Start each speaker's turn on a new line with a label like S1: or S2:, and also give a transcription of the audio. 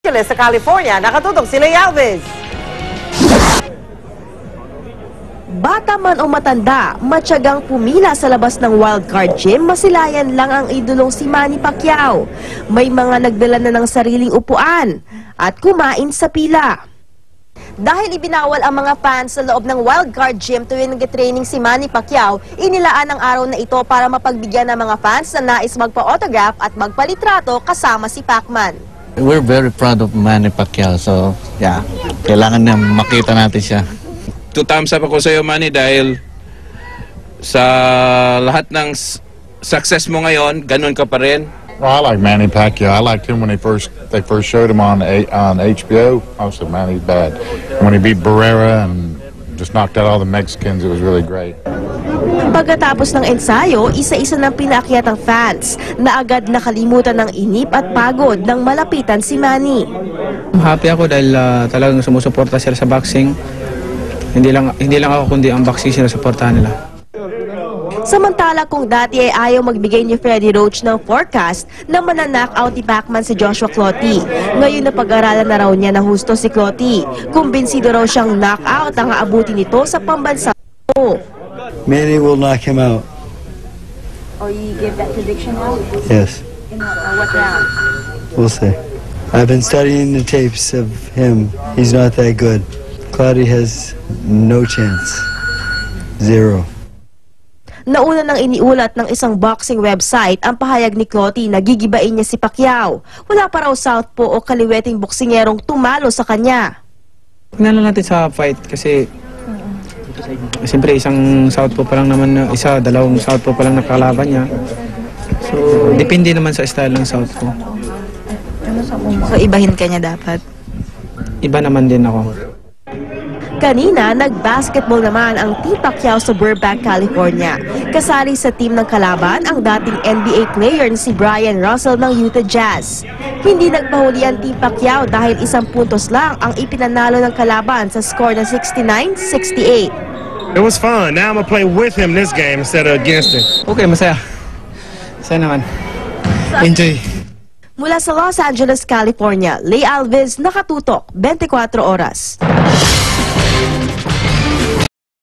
S1: Sa California, nakatutok si Lay Alves.
S2: Bata man o matanda, matyagang pumila sa labas ng wildcard gym, masilayan lang ang idolong si Manny Pacquiao. May mga nagdala na ng sariling upuan at kumain sa pila. Dahil ibinawal ang mga fans sa loob ng wildcard gym tuwing nag-training si Manny Pacquiao, inilaan ang araw na ito para mapagbigyan ng mga fans na nais magpa-autograph at magpalitrato kasama si Pacman.
S3: We're very proud of Manny Pacquiao, so yeah, kailangan na makita natin siya.
S4: 2 thumbs up ako sa iyo, Manny, dahil sa lahat ng success mo ngayon, ganun ka pa rin.
S5: Well, I like Manny Pacquiao. I liked him when they first showed him on HBO. I said, man, he's bad. And when he beat Barrera and just knocked out all the Mexicans, it was really great.
S2: Pagkatapos ng ensayo, isa-isa ng pinaakyat ang fans na agad nakalimutan ng inip at pagod nang malapitan si Manny.
S6: Happy ako dahil talagang sumusuporta sila sa boxing. Hindi lang ako kundi ang boxing sila suportahan nila.
S2: Samantala kung dati ay ayaw magbigay ni Freddie Roach ng forecast na mananakouut ni Pacman si Joshua Clottey. Ngayon na pag-aralan na raw niya na husto si Clottey. Kumbinsido raw siyang knockout ang aabuti nito sa pambansa.
S7: Manny will knock him out.
S8: Oh, you give that prediction now?
S7: Yes.
S8: What round?
S7: We'll see. I've been studying the tapes of him. He's not that good. Cloudy has no chance. 0.
S2: Nauna nang iniulat ng isang boxing website ang pahayag ni Clottey na gigibain niya si Pacquiao. Wala pa raw southpaw o kaliweting boksingerong tumalo sa kanya.
S6: Tingnan lang natin sa fight kasi siyempre isang southpaw pa lang naman, dalawang southpaw pa lang nakalaban niya. So, depende naman sa style ng southpaw.
S8: So, ibahin ka niya dapat?
S6: Iba naman din ako.
S2: Kanina, nag-basketball naman ang Team Pacquiao sa Burbank, California. Kasali sa team ng kalaban ang dating NBA player na si Brian Russell ng Utah Jazz. Hindi nagpahuli ang Team Pacquiao dahil 1 puntos lang ang ipinanalo ng kalaban sa score na 69-68.
S9: It was fun. Now I'm gonna play with him this game instead of against him.
S6: Okay, masaya. Masaya naman. Enjoy.
S2: Mula sa Los Angeles, California, Lay Alves, nakatutok, 24 oras.